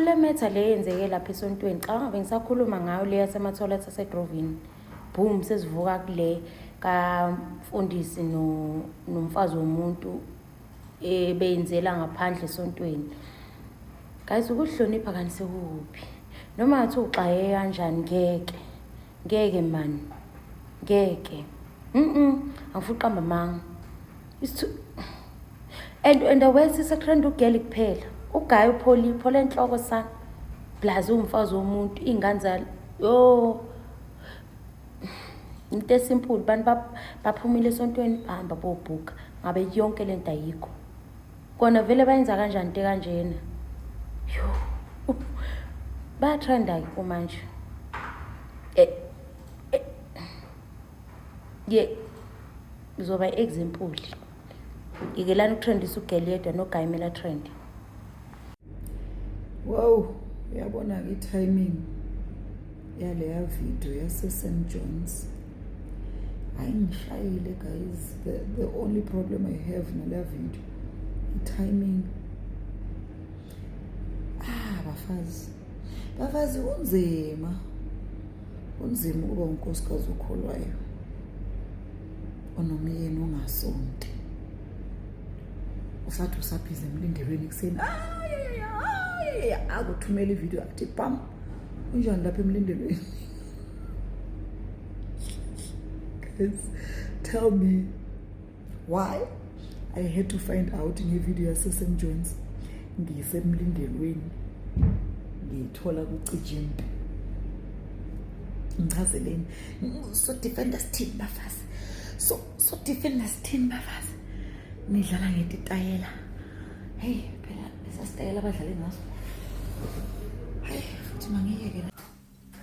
kule matter le yenzeke lapha esontweni xa ngabe ngisakhuluma ngayo le yasematholetha aseGrovini boom sesivuka kule kamfundisi nomfazi womuntu beyenzela ngaphandle esontweni. Guys, ukuhlonipha kanti sekuphi? Noma ngathi uxaye kanjani ngeke man. Ngeke. Angifuna uqamba manga. And awesi sekrenda ugeli kuphela. Ugayi uPholipho lenhloko sana. Blazi umfazi womuntu ingane yo. Into simple bantu baphumile esontweni bahamba bobhuka ngabe yonke lento ayikho. Kona vele bayenza kanjani into kanjena? Yo. Bayatrenda ke manje. Uzoba example. Ikelana utrendisa ugeli yedwa nogayimela trend. Wow, uyabona ke timing yale video yase St John's. Ayingishayile guys. The only problem I have nale video timing. Bafazi unzima ukuba unkosikazi ukholwayo onomyeni ongasonto usathi usaphize emlindelweni kuseni akuthumela ivideo athi pam unjani lapha emlindelweni. Guys, tell me why I had to find out in a video yase St John's ngisemlindelweni ngithola kucijimpi. Ngichazeleni so defenders team bafazi so defenders team bafazi nidlala ngetitayela. Hey phela lesasitayela abadlali ngaso. Hey futhi mangiyeke.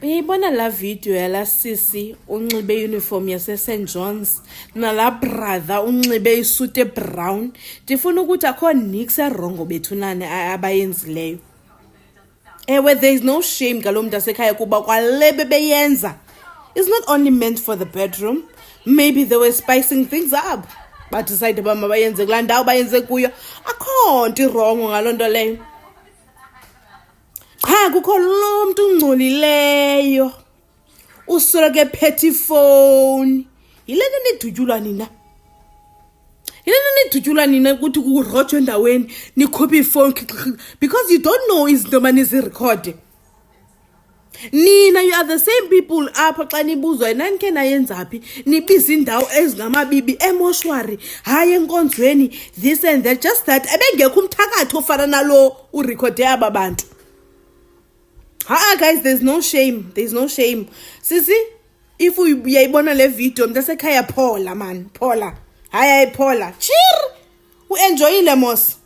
Uyibona la video yala sisi unxibe uniform yase St John's nala brother unxibe isuit brown. Ndifuna ukuthi akho nix erongo bethunane abayenzileyo. Where there is no shame galomntu asekhaya kuba kwale bebeyenza. It's not only meant for the bedroom. Maybe they were spicing things up. But decided ba mabayenze kula ndawo bayenze kuyo. Akho nto irongo ngalonto leyo. Cha kukho lo muntu ungcolileyo. Usoloko ephethe phone. Yilento nidujulwa nina. Nidujulwa nina ukuthi kurotshwe endaweni nikhuphe iphone because you don't know izinto manje zirecord. Nina you are the same people apha xa nibuzwa nani ke nayenzaphi nibiza indawo ezingamabibi emoshwari hayi enkonzweni this and that just that ebengekho umthakatho ofana nalo urecord aba bantu. Guys, there's no shame. Sisi if uyayibona le video mntasekhaya phola man phola. Hayi ayiphola. Cheer. Uenjoyile mos.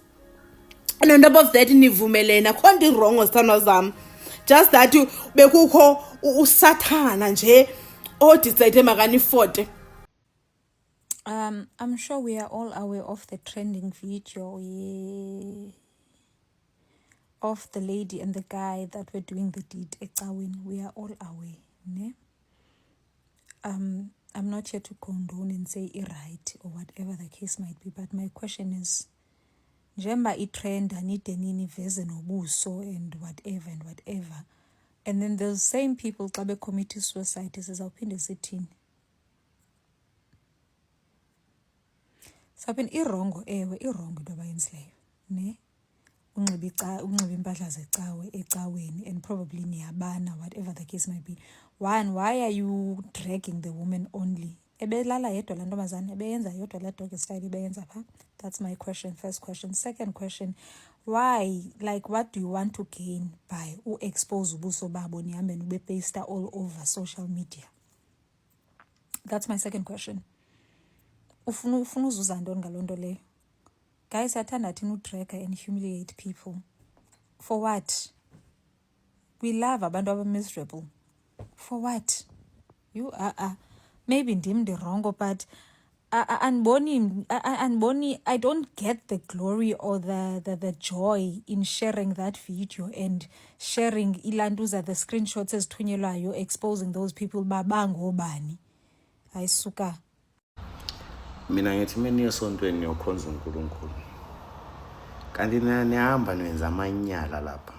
And on top of that nivumelene akho nto wrong sithandwa zami. Just that bekukho usathana nje odecide makanifote. I'm sure we are all aware of the trending video of the lady and the guy that were doing the deed eCaweni. We are all aware, ne? I'm not here to condone and say right or whatever the case might be, but my question is, njengoba itrend anide nini veze nobuso and whatever, and then those same people xa becommit suicide sizawuphinde sithini? Saphen irongo irongo into abayenzileyo, ne? Unxiba impahla zecawe ecaweni and probably niyabana whatever the case might be. One, why are you dragging the woman only? Ebelala yedwa la ntombazana ebeyenza yedwa la dog style ebeyenza pha. That's my question. First question. Second question, why, like what do you want to gain by expose ubuso babo nihambe nube paste all over social media? That's my second question. Ufuna uzuza ntoni ngalonto leyo? Guys, athanda thina udrag and humiliate people. For what? We love abantu aba miserable. For what? You maybe ndim the wrong, but I don't get the glory or the joy in sharing that video and sharing ilanduza the screenshots ezithunyelwayo exposing those people babangobani. Ayisuka. Mina ngithi mina esontweni niyokhonza uNkulunkulu. Kanti nihamba nwenza amanyala lapha.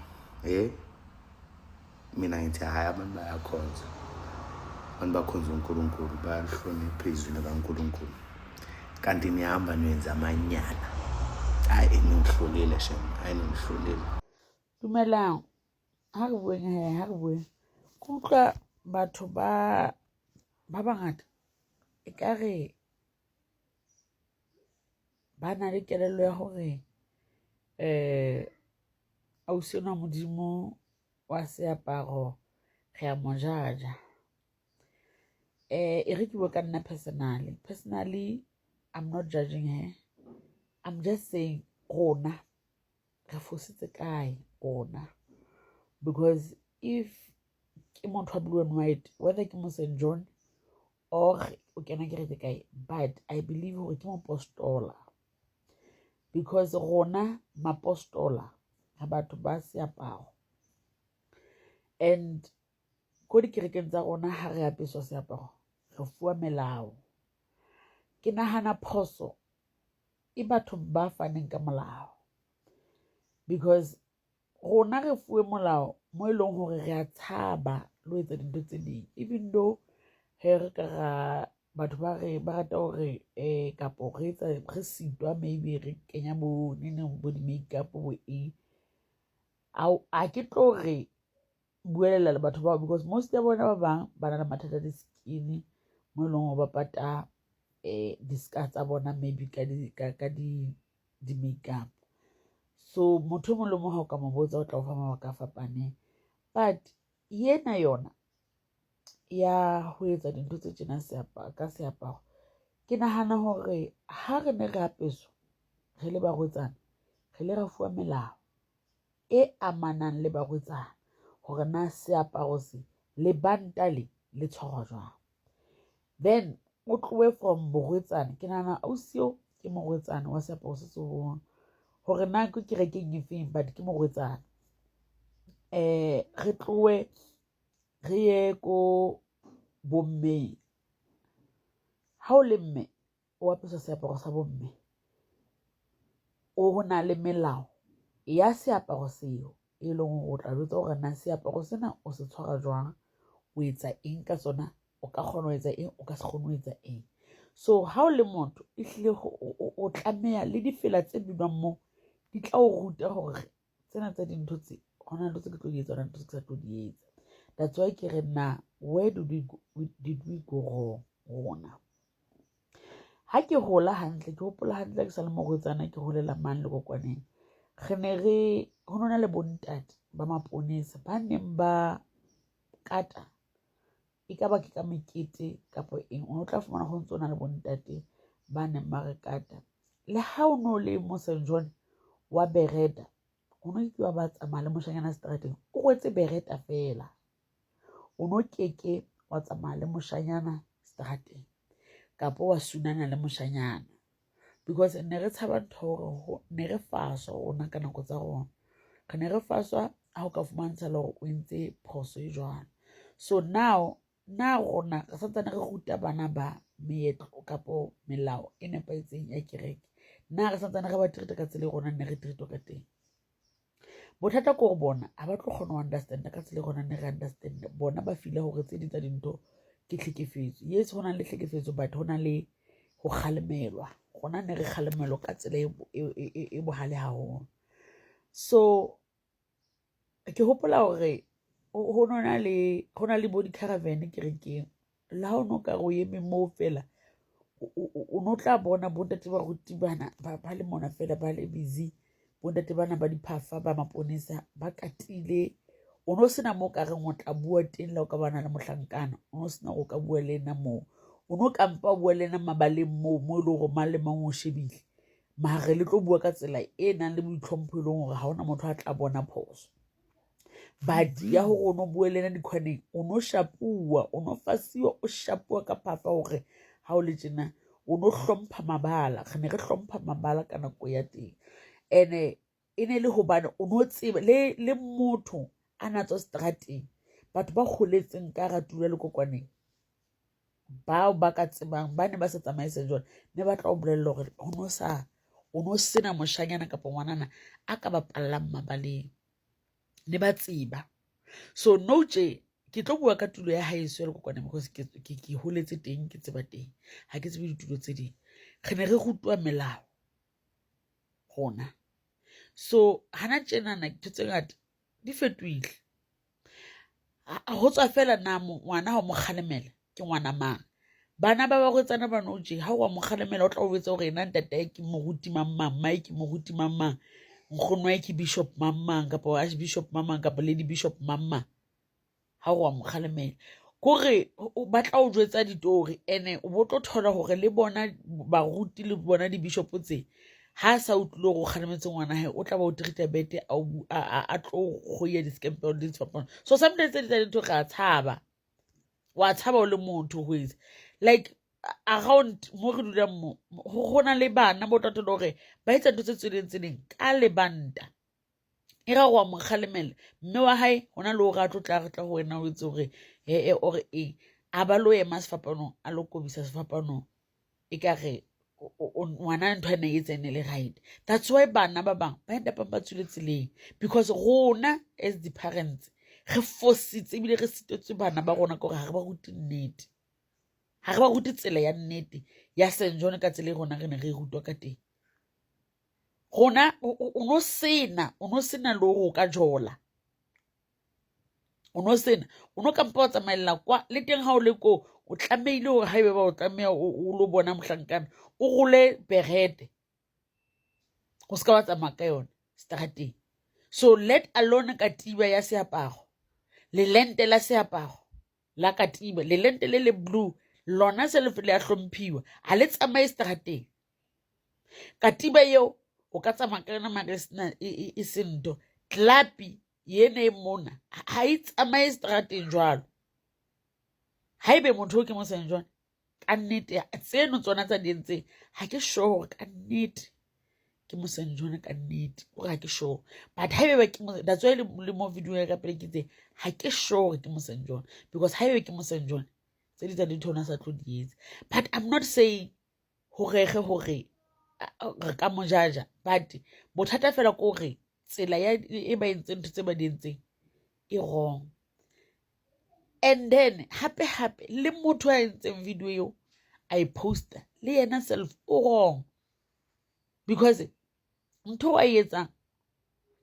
mina ngithi hayi abantu bayakhonza, abantu bakhonza uNkulunkulu, bayahlonipha izwi likaNkulunkulu, kanti nihamba niyenza amanyana. Hayi ningihlolile shem, hayi ningihlolile. Dumelang, ha re bue ke utlwa batho ba bangata e ka re ba na le kelello ya hore ausi enwa Modimo wa seaparo re a mo jaja. E re ke bua ka nna personally I'm not judging her, I'm just saying rona re fositse kae rona, because if ke motho wa blue and white, whether ke mo St. John or o kena kereke kae, but I believe hore ke moapostola, because rona mapostola ga batho ba seaparo, and ko dikerekeng tsa rona ha re apeswa seaparo re fuwa melao. Ke nahana phoso e batho ba faneng ka molao, because rona re fuwe molao mo eleng hore re a tshaba lo etsa dintho tse ding, even though he re ka ra batho ba rata hore kapo re etsa re sitwa, maybe re kenya bo bo di makeup bo a ke tlo re buelela le batho bao, because most ya bona ba bang ba na le mathata di skin mo eleng hore ba pata di-scar tsa bona maybe ka di makeup. So motho mo le mo ha o ka mo botsa o tla o fa mabaka a fapaneng, but yena yona ya ho etsa dintho tse tjena ka seaparo, ke nahana hore ha re ne re apeswa re le barwetsana, re le ra fuwa melao e amanang le barwetsana hore na seaparo se le banta le tshwarwa jwang. Then o tlowe from borwetsana, ke nahana ausio ke morwetsana wa seaparo se seholo, hore na ke kerekeng efeng but ke morwetsana. Re tlowe re ye ko bomme, ha o le mme o apeswa seaparo sa bomme, o na le melao ya seaparo seo e leng hore o tla jwetsa hore na seaparo sena o se tshwara jwang, o etsa eng ka sona, o ka kgona ho etsa eng, o ka se kgone ho etsa eng. So ha o le motho ehlile o tlameha le difela tse binwang mo di tla o ruta hore tsena tsa dintho tse hona ntho tse ke tlo di etsa, hona ntho tse ke sa tlo di etsa. That's why ke re na where did we go wrong rona. Ha ke hola hantle, ke hopola hantle ke sa le morwetsana, ke holela mane le kokwaneng, ho nona le bontate ba maponesa ba neng ba kata e ka ba ke ka mekete kapo eng, o tla fumana ho ntso na le bontate ba neng ba re kata. Le ha o no le mo St. John wa bereta, o no ke ba tsamaya le moshanyana seterateng o rwetse bereta fela, o no keke wa tsamaya le moshanyana seterateng kapo wa sunana le moshanyana, because ne re tshaba ntho hore ne re faswa rona ka nako tsa rona, re ne re faswa ha o ka fumantsha le hore o entse phoso e jwalo. So now rona re santsane re ruta bana ba meetlo kapo melao e nepahetseng ya kereke, na re santsane re ba treat ka tsela e rona ne re treat ka teng. Bothata ko re bona ha ba tlo kgona ho understand ka tsela e rona ne re understand, bona ba feel hore tse di tsa dintho ke tlhekefetso. Yes, ho na le tlhekefetso, but ho na le ho kgalemelwa, rona ne re kgalemelwa ka tsela e bohale haholo. So ke hopola hore ho na le bo di-caravan kerekeng, le ha o no ka o eme moo fela o no tla bona bontate ba ruti bana ba le mona fela ba le busy, bontate bana ba diphafa ba maponesa ba katile, o no sena mo ka reng o tla bua teng la o ka bana le mohlankana, o no sena o ka bua le ena moo, o no kampa bua le ena mabaleng moo e le hore mang le mang o shebile, mare le tlo bua ka tsela e nang le boitlhompho e leng hore ha ona motho a tla bona phoso. But ya hore o no bue le ena dikhwaneng, o no shapuwa, o no fasiwa, o shapuwa ka phafa hore ha o le tjena o no hlompha mabala. Re ne re hlompha mabala ka nako ya teng, ene e ne le hobane o no tseba le motho a na tswa seterateng, batho ba kgoletseng ka ratula le kokwaneng, bao ba ka tsebang ba ne ba sa tsamaye St. John, ne ba tla o bolella hore o no sena moshanyana kapa ngwanana a ka bapallang mabaleng. ne ba tseba. So no je ke tlo bua ka tulo ya haeso le kokwane because ke holetse teng ke tseba teng ha ke tsebe ditulo tse ding re ne re rutwa melao gona. So hana tjenana ke tse ngata di fetoile go tswa fela na ngwana ha mo kgalemela ke ngwana mang. Bana ba go tsana ba no je ha wa mo kgalemela o tla o betsa gore ena ntata ke mo ruti mamang mai ke mo ruti mamang nkgono ke bishop mamang kapa archbishop mamang kapa lady bishop mamang ha wa mo kgalemela kore o batla o jwetsa ditori ene o botlo thola gore le bona ba ruti le bona di bishop tse ha sa utlwe go kgalemetse ngwana hae o tla ba o treata bete a tlo go ya discamp on this papa. So sometimes they tell to ga tshaba wa tshaba o le motho go is like around mo re dula mo go na le bana bo tota gore ba etsa ntse tseleng ka lebanta e ra go mo kgalemela mme wa hae hona le go tla go wena o itse gore or a ba lo ema sefapano a lo kobisa sefapano e ka re ngwana ntho ene e tsene le right. That's why bana ba bang ba enda pa tswile tseleng because rona as the parents re fositse ebile re sitetse bana ba rona gore ha re ba ruti nnete ha re ba ruti tsela ya nnete ya St. John ka tsela rona re ne re rutwa ka teng. Rona o no sena le go ka jola o no sena o no ka mpotsa maela kwa le teng ha o le ko o tlameile gore ha ebe ba o tlamea o lo bona mohlankana o gole berete go ska batsa maka yona strateng. So let alone katiba ya seaparo le lente la seaparo la katiba le lente le blue lona se le fele ya hlomphiwa ha le tsamaye strateng. Katiba yo o ka tsamaya kana maresna e sento tlapi yene mona ha e tsamaye strateng jwalo. Ha ebe motho ke mo St. John ka nnete tseno tsona tsa dientseng ha ke sure ka nnete ke mo St. John ka nnete o ga ke sure but ha ebe ke mo that's why le mo video ya ka pele ke tse ha ke sure ke mo St. John because ha ebe ke mo St. John tse di tsa di thona sa tlo di etsa. But I'm not saying hore ka mo jaja but bothata fela ko re tsela ya e ba entseng ntse ba di entseng e wrong. And then happy le motho a entseng video yo I poster le yena self o wrong because ntho a etsa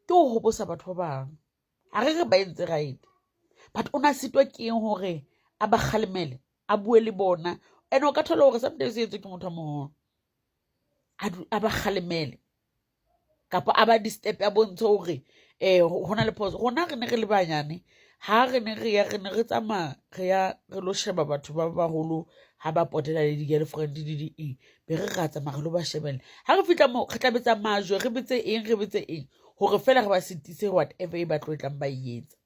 ke go hoposa batho ba bang a re ba entse right but ona sitwa ke eng hore a ba kgalemele a bue le bona ene o ka thola hore sometimes e etse ke motho a moholo a ba kgalemele kapa a ba disturb a bontshe hore hona le pause rona re ne re le banyane ha re ne re tsama re ya re lo sheba batho ba baholo ha ba potela le di-girlfriend di be re ratsa ma re lo ba shebela ha re fitla mo re tlabetsa majwe re betse eng hore fela re ba sitise whatever e ba tlo tlang ba etsa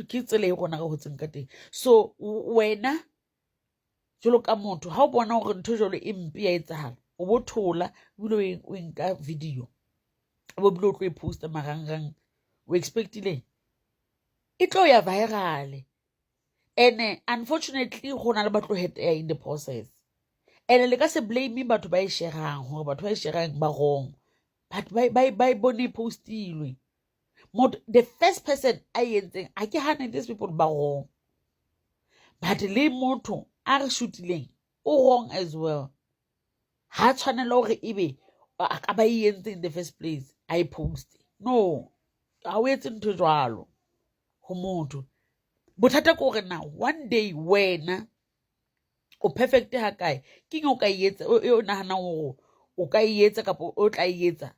ke tsela e rona re hotseng ka teng. So wena jolo ka motho ha o bona hore ntho jolo e mpe ya etsahala o bo thola bile o nka video o bo bile o tlo e posta marangrang o expectile e tlo ya viral and unfortunately gona le batlo hetea in the process and le ka se blame batho ba e sharang hore batho ba e sharang ba wrong but by bone postilwe the first person a yentseng a ke hane these people ba wrong but le motho a re shootileng o wrong as well. Ha tshwanela hore ebe a ka ba yentseng in the first place I post no ha o etse ntho jwalo ho motho. Bothata ko re na one day wena o perfect ha kae ke o ka etsa o nahana hore o ka etsa kapa o tla etsa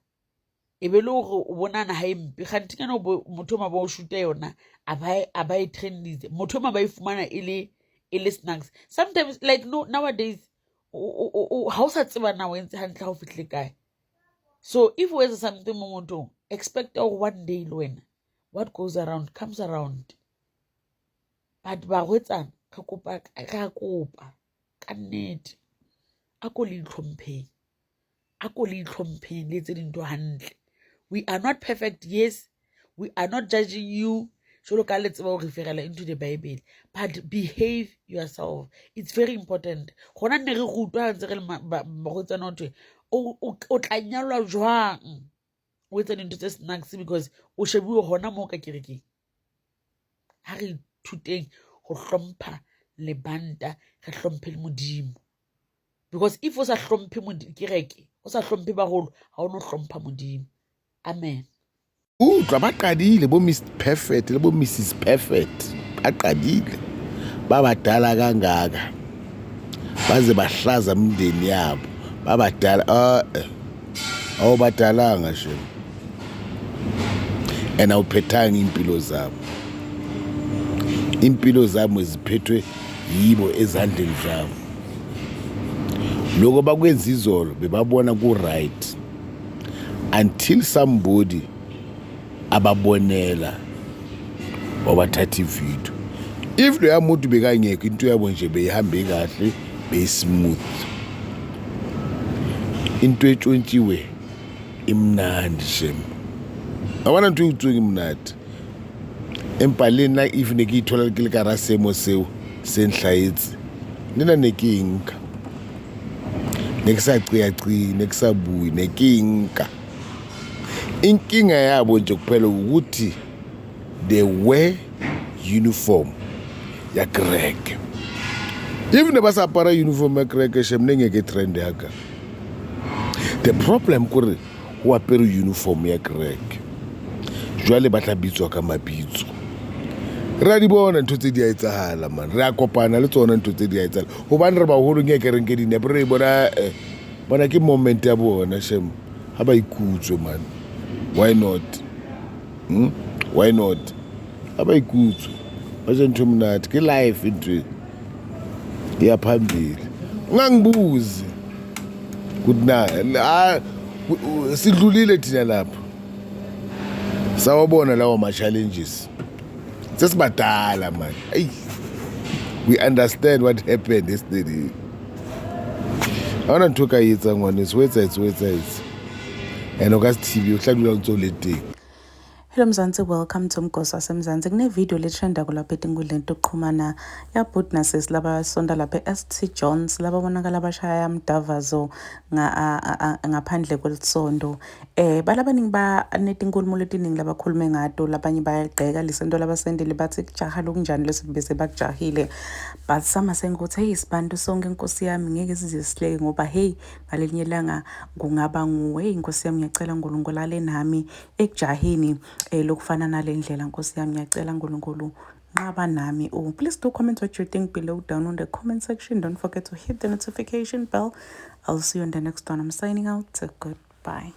e be le hore o bonana ha impe kganti kana motho ma ba o shoota yona a ba e trendise motho ma ba e fumana ile snacks sometimes like no nowadays ha o sa tseba na o entse hantle ha o fihle kae. So if we have something mo motho expect one day le wena what goes around comes around. But ba hwetsana re kopa ka nnete a ko le itlhompheng le tse dintho hantle. We are not perfect, yes, we are not judging you jolo ka le tseba o referela into the Bible but behave yourself, it's very important. Gona ne re rutwa ntse re le ba go tsana o tla nyalwa jwang o etsa dintho tse snacks because o shebuwe hona moo ka kerekeng. Ha re ithuteng ho hlompha lebanta, re hlomphe le Modimo. Because if o sa hlomphe kereke, o sa hlomphe baholo, ha o no hlompha Modimo. Amen. Utlwa ba qadile bo Miss Perfect le bo Mrs Perfect ba qadile ba badala kangaka baze bahlaza umndeni yabo babadala awubadalanga nje awuphethanga impilo zabo ziphethwe yibo ezandleni zabo. Lokho bakwenza izolo bebabona ku right until somebody ababonela wabathatha ivideo. If lo yamuntu bekangekho into yabo nje beyihambe kahle be-smooth. Into etshontshiwe imnandi shem. Abana nto utsuka imnandi. Empaleni na if nekithola ke le ka rasemo seo senhlahetse. Nina nekinga. Nekusaqiyaqi nekusabuyi nekinga. Inkinga yabo nje kuphela ukuthi they wear uniform ya kereke. Even basapara uniform ya kereke shem nengeke trend yaka. The problem kore ho apere uniform ya kereke. Jwale ba tla bitswa ka mabitso. Re di bona ntho tse di a etsahala man. Re a kopana le tsona ntho tse di a etsahala. Hobane re ba holo ngeke re nke dinepe re bona ke moment ya bona shem. Ha ba ikutswe man. Why not? Why not? Ha ba ikutswe. Ba je ntho mnati ke life into ya phambili. Ungangibuzi. Good night. Sidlulile thina lapha. Sawabona lawo ma challenges. Sesibadala man. We understand what happened yesterday. Awona ntho ka yetsa ngwane swetsa it's. And okasi TV uhlakula ngitsolete. Hello Mzansi, welcome to Mgosi waseMzansi. Kune video letrenda kulapha etingudleni tokuxhumana ya businesses laba sonda lapha eSt John's laba bonakala bashaya mdavazo ngaphandle kwelisondo. Balabaningi ba netinkulumulo letiningi labakhulume ngato, labanye bayagqeka lisento labasendile bathi kujaha lokunjani lesibese bakujahile. But some saying ukuthi hey sibantu sonke Nkosi yami ngeke sizisileke ngoba hey ngalelinye langa kungaba nguwe. Hey Nkosi yami ngiyacela uNkulunkulu ale nami ekujahini lokufana nalendlela Nkosi yami ngiyacela uNkulunkulu nqaba nami. Please do comment what you think below down on the comment section. Don't forget to hit the notification bell. I'll see you in the next one. I'm signing out. Goodbye.